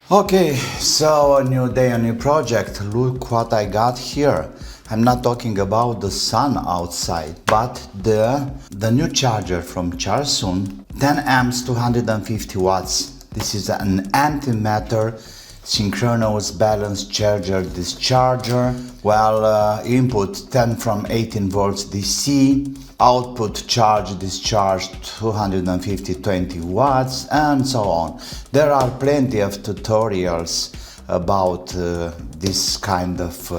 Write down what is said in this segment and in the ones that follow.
Okay, so a new day, a new project. Look what I got here. I'm not talking about the sun outside, but the new charger from Charsoon, 10 amps, 250 watts. This is an antimatter synchronous balance charger discharger. Well, input 10 from 18 volts DC, output charge discharge 250 20 watts, and so on. There are plenty of tutorials about this kind of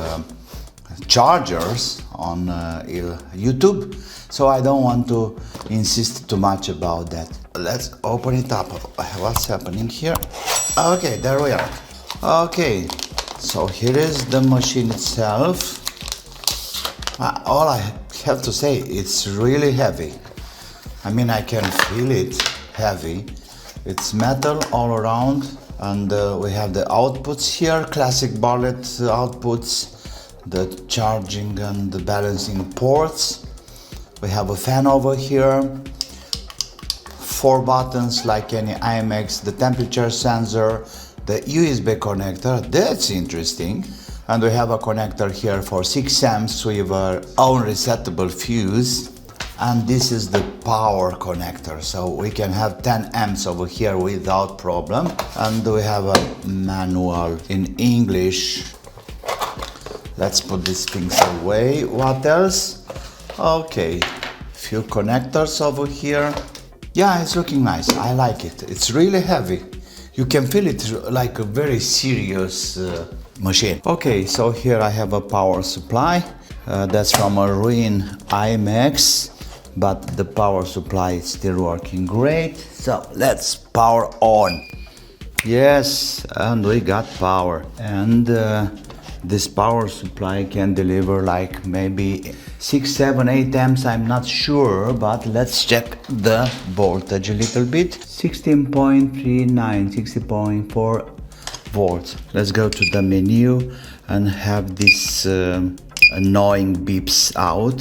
chargers on YouTube, so I don't want to insist too much about that. Let's open it up. What's happening here? Okay, there we are. Okay, so here is the machine itself. All I have to say, it's really heavy. I mean, I can feel it heavy. It's metal all around, and we have the outputs here, classic Bartlett outputs, the charging and the balancing ports. We have a fan over here, 4 buttons like any IMAX, the temperature sensor, the USB connector, that's interesting. And we have a connector here for 6 amps with our own resettable fuse. And this is the power connector, so we can have 10 amps over here without problem. And we have a manual in English. Let's put these things away. What else? Okay, few connectors over here. Yeah, it's looking nice. I like it. It's really heavy. You can feel it like a very serious machine. Okay, so here I have a power supply. That's from a ruined IMAX, but the power supply is still working great. So let's power on. Yes, and we got power. And this power supply can deliver like maybe 6, 7, 8 amps, I'm not sure, but let's check the voltage a little bit. 16.39, 60.4 volts. Let's go to the menu and have this annoying beeps out.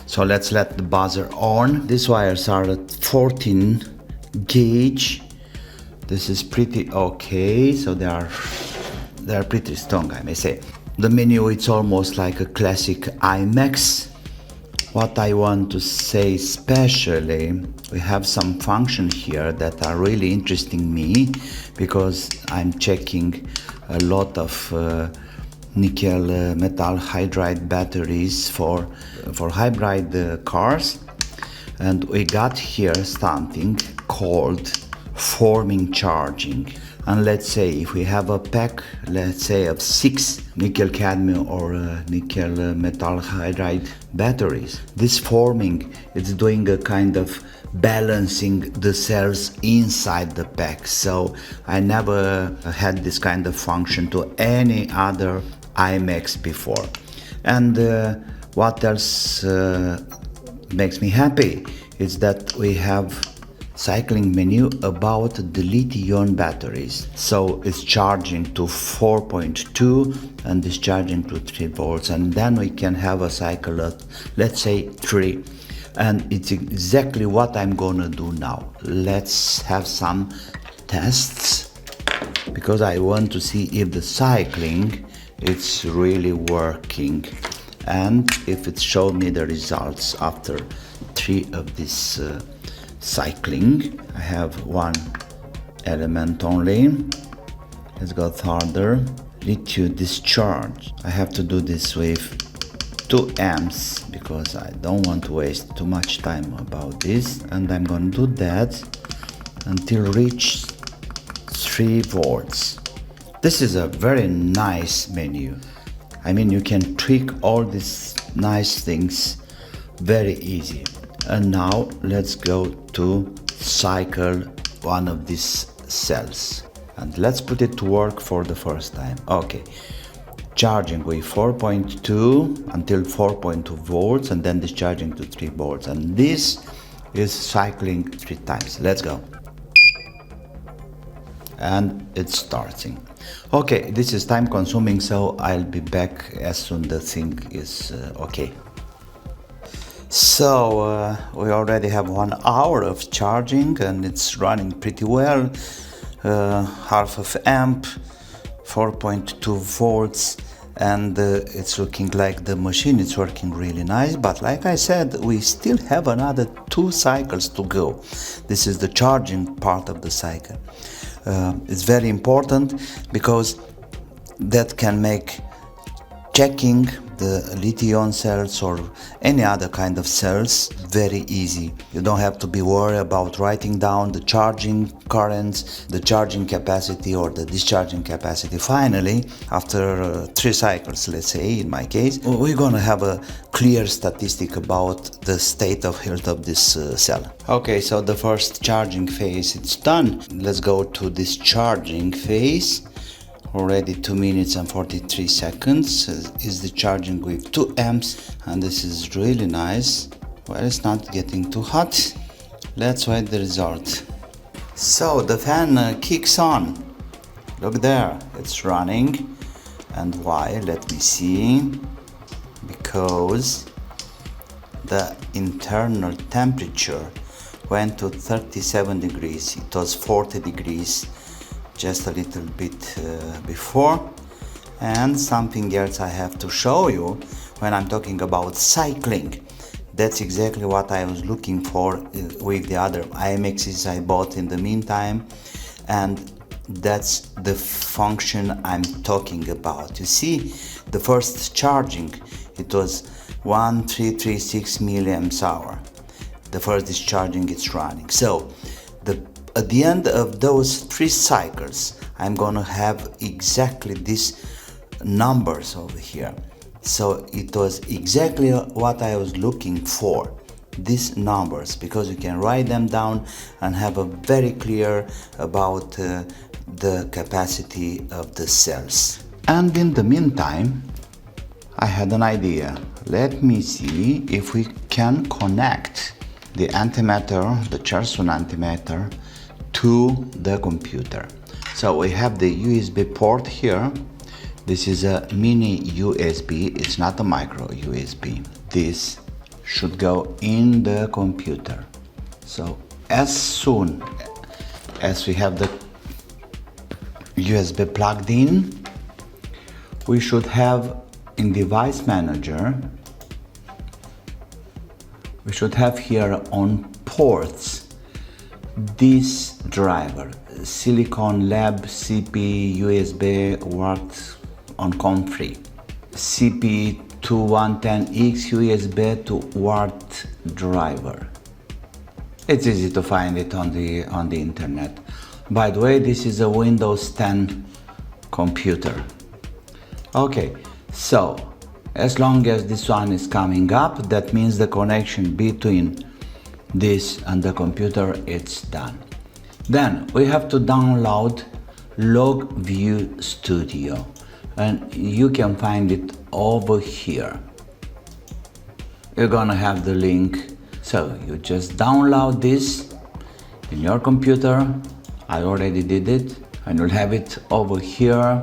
So let's let the buzzer on. These wires are at 14 gauge. This is pretty okay, so they are pretty strong, I may say. The menu, it's almost like a classic IMAX. What I want to say especially, we have some functions here that are really interesting me, because I'm checking a lot of nickel metal hydride batteries for hybrid cars, and we got here something called forming charging. And let's say if we have a pack, let's say of 6 nickel cadmium or nickel metal hydride batteries, this forming, it's doing a kind of balancing the cells inside the pack. So I never had this kind of function to any other IMAX before. And what else makes me happy is that we have cycling menu about the lithium batteries. So it's charging to 4.2 and discharging to 3 volts, and then we can have a cycle of, let's say, 3. And it's exactly what I'm gonna do now. Let's have some tests, because I want to see if the cycling it's really working, and if it showed me the results after 3 of this cycling. I have 1 element only. Let's go further. Lithium discharge. I have to do this with 2 amps because I don't want to waste too much time about this, and I'm going to do that until reach 3 volts. This is a very nice menu. I mean, you can tweak all these nice things very easy. And now let's go to cycle one of these cells, and let's put it to work for the first time. Okay, charging with 4.2 until 4.2 volts, and then discharging to 3 volts, and this is cycling 3 times. Let's go. And it's starting. Okay, this is time consuming, so I'll be back as soon as the thing is okay. So we already have 1 hour of charging, and it's running pretty well. half of amp, 4.2 volts, and it's looking like the machine is working really nice. But like I said, we still have another 2 cycles to go. This is the charging part of the cycle. It's very important because that can make checking the lithium cells or any other kind of cells very easy. You don't have to be worried about writing down the charging currents, the charging capacity or the discharging capacity. Finally, after 3 cycles, let's say in my case, we're gonna have a clear statistic about the state of health of this cell. Okay, so the first charging phase it's done. Let's go to this charging phase. Already 2 minutes and 43 seconds is the charging with 2 amps, and this is really nice. Well, it's not getting too hot. Let's wait the result. So the fan kicks on. Look there, it's running. And why? Let me see. Because the internal temperature went to 37 degrees. It was 40 degrees just a little bit before. And something else I have to show you when I'm talking about cycling. That's exactly what I was looking for with the other IMXs I bought in the meantime, and that's the function I'm talking about. You see, the first charging, it was 1336 milliamps hour. The first discharging it's running. So at the end of those 3 cycles, I'm gonna have exactly these numbers over here. So it was exactly what I was looking for, these numbers, because you can write them down and have a very clear about the capacity of the cells. And in the meantime, I had an idea. Let me see if we can connect the antimatter, the Charsoon Antimatter, to the computer. So we have the USB port here. This is a mini USB, it's not a micro USB. This should go in the computer. So as soon as we have the USB plugged in, we should have in device manager, we should have here on ports this driver, Silicon Lab CP USB UART on COM3, CP210x USB to UART driver. It's easy to find it on the internet. By the way, this is a Windows 10 computer. Okay, so as long as this one is coming up, that means the connection between this and the computer, it's done. Then we have to download LogView Studio, and you can find it over here. You're gonna have the link, so you just download this in your computer. I already did it, and you'll have it over here.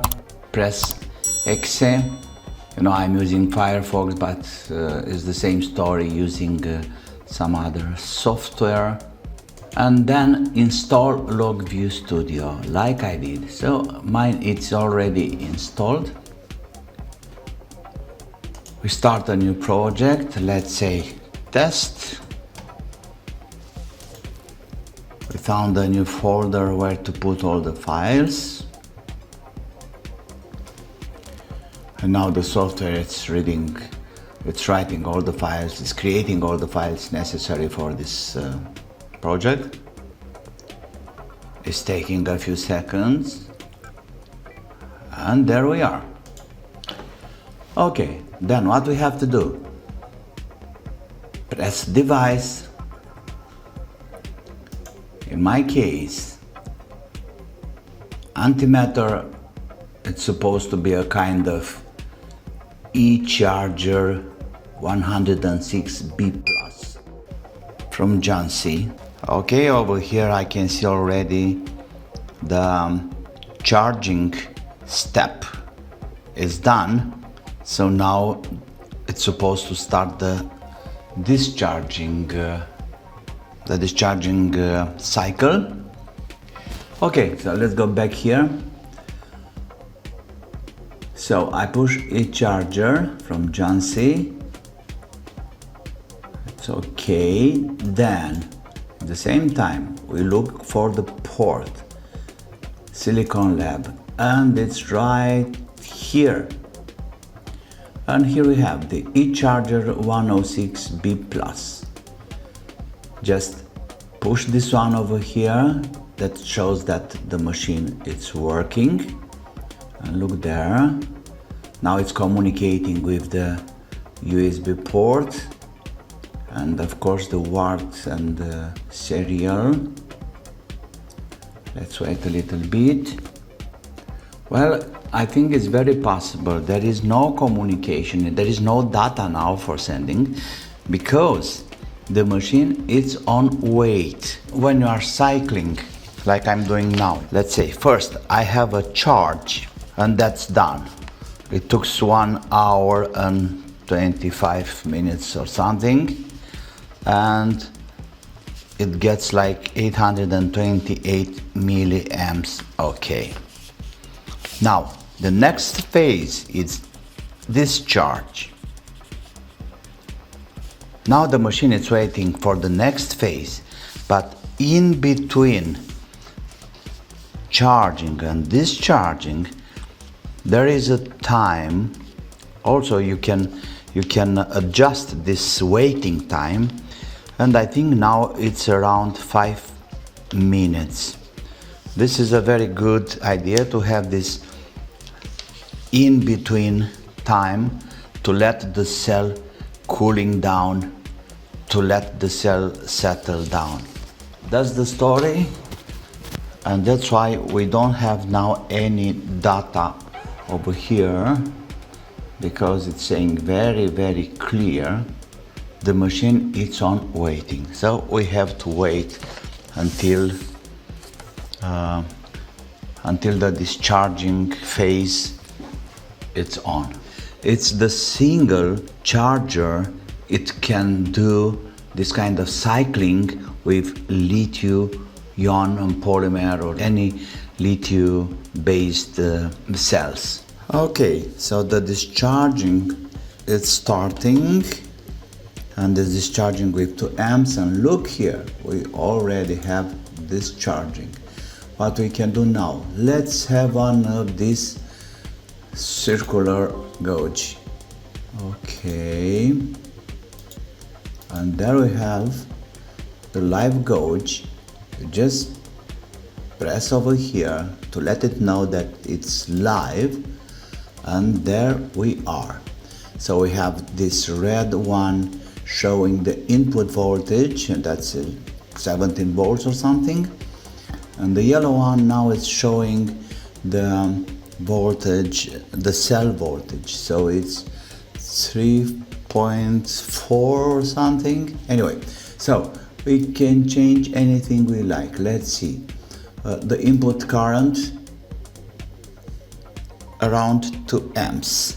Press Exe. You know, I'm using Firefox, but it's the same story using some other software, and then install LogView Studio like I did. So mine, it's already installed. We start a new project, let's say test. We found a new folder where to put all the files, and now the software it's reading, it's writing all the files, it's creating all the files necessary for this project. It's taking a few seconds, and there we are. Okay, then what we have to do? Press device. In my case, Antimatter, it's supposed to be a kind of ICharger 106B Plus from Jansi. Okay, over here I can see already the charging step is done. So now it's supposed to start the discharging cycle. Okay, so let's go back here. So I push ICharger from John C. It's okay. Then at the same time we look for the port Silicon Lab, and it's right here. And here we have the ICharger 106B+. Just push this one over here. That shows that the machine is working. And look there. Now it's communicating with the USB port. And of course the UART and the serial. Let's wait a little bit. Well, I think it's very possible there is no communication, there is no data now for sending, because the machine is on wait. When you are cycling, like I'm doing now, let's say first I have a charge and that's done. It took 1 hour and 25 minutes or something, and it gets like 828 milliamps. Okay. Now, the next phase is discharge. Now the machine is waiting for the next phase, but in between charging and discharging, there is a time. Also, you can adjust this waiting time, and I think now it's around 5 minutes. This is a very good idea to have this in between time to let the cell cooling down, to let the cell settle down. That's the story, and that's why we don't have now any data over here, because it's saying very, very clear the machine is on waiting. So we have to wait until the discharging phase it's on. It's the single charger. It can do this kind of cycling with lithium-ion and polymer or any lithium-based cells. Okay, so the discharging is starting, and is discharging with 2 amps, and look here, we already have discharging. What we can do now, let's have one of these circular gauge. Okay, and there we have the live gauge. You just press over here to let it know that it's live, and there we are. So we have this red one showing the input voltage, and that's 17 volts or something, and the yellow one now is showing the voltage, the cell voltage, so it's 3.4 or something. Anyway, so we can change anything we like. Let's see, the input current around 2 amps.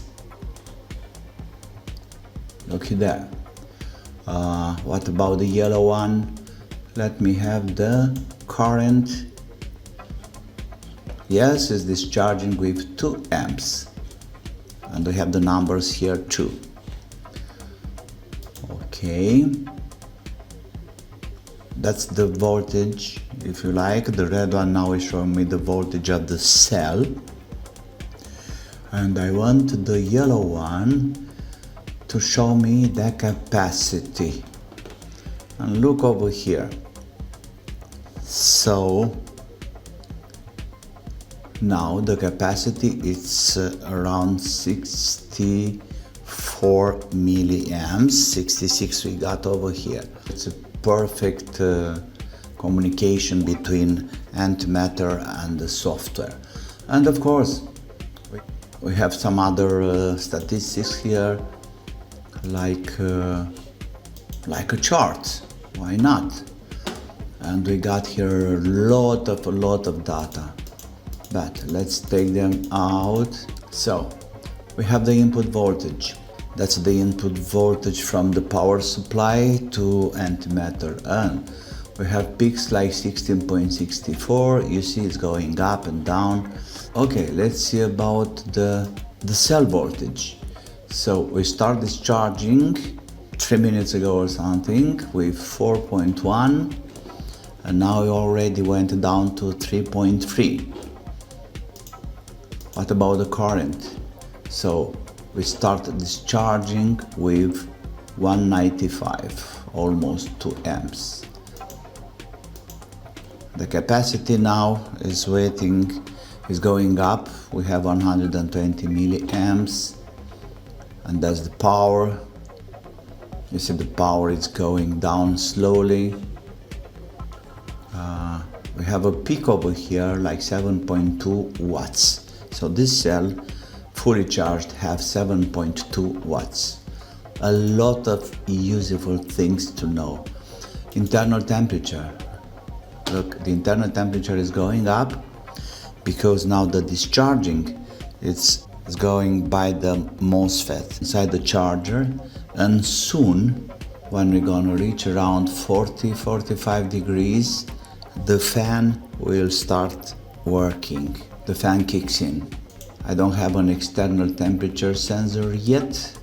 Look there. What about the yellow one? Let me have the current. Yes, it's discharging with 2 amps. And we have the numbers here too. Okay. That's the voltage, if you like. The red one now is showing me the voltage of the cell. And I want the yellow one to show me the capacity. And look over here. So now the capacity is around 64 milliamps, 66 we got over here. It's a perfect communication between Antimatter and the software. And of course, we have some other statistics here, like a chart. Why not? And we got here a lot of data. But let's take them out. So we have the input voltage. That's the input voltage from the power supply to Antimatter, and We have peaks like 16.64. You see it's going up and down. Okay, let's see about the cell voltage. So we start discharging 3 minutes ago or something with 4.1, and now it already went down to 3.3. What about the current? So we started discharging with 195, almost 2 amps. The capacity now is going up. We have 120 milliamps, and that's the power. You see the power is going down slowly. We have a peak over here like 7.2 watts. So this cell fully charged have 7.2 watts. A lot of useful things to know. Internal temperature. Look, the internal temperature is going up because now the discharging is going by the MOSFET inside the charger, and soon when we're gonna reach around 40-45 degrees, the fan will start working. The fan kicks in. I don't have an external temperature sensor yet,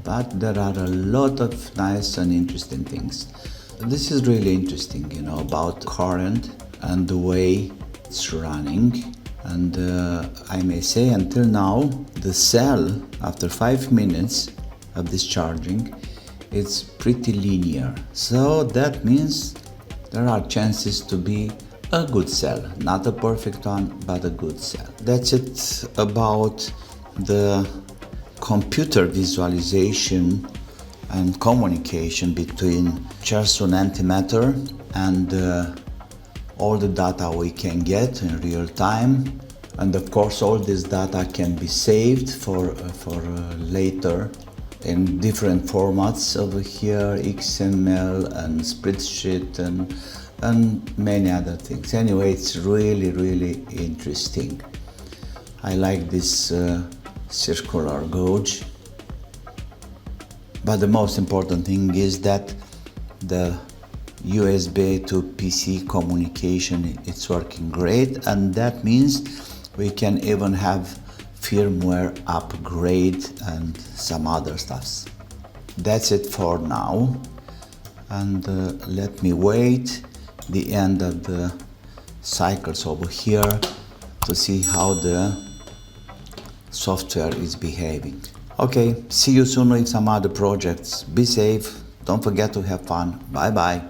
but there are a lot of nice and interesting things. This is really interesting, you know, about current and the way it's running. And I may say until now, the cell, after 5 minutes of discharging, it's pretty linear. So that means there are chances to be a good cell. Not a perfect one, but a good cell. That's it about the computer visualization and communication between Charsoon Antimatter and all the data we can get in real time. And of course all this data can be saved for later in different formats over here, XML and spreadsheet and many other things. Anyway, it's really interesting. I like this circular gauge. But the most important thing is that the USB to PC communication, it's working great, and that means we can even have firmware upgrade and some other stuffs. That's it for now, and let me wait the end of the cycles over here to see how the software is behaving. Okay, see you soon with some other projects. Be safe, don't forget to have fun. Bye bye.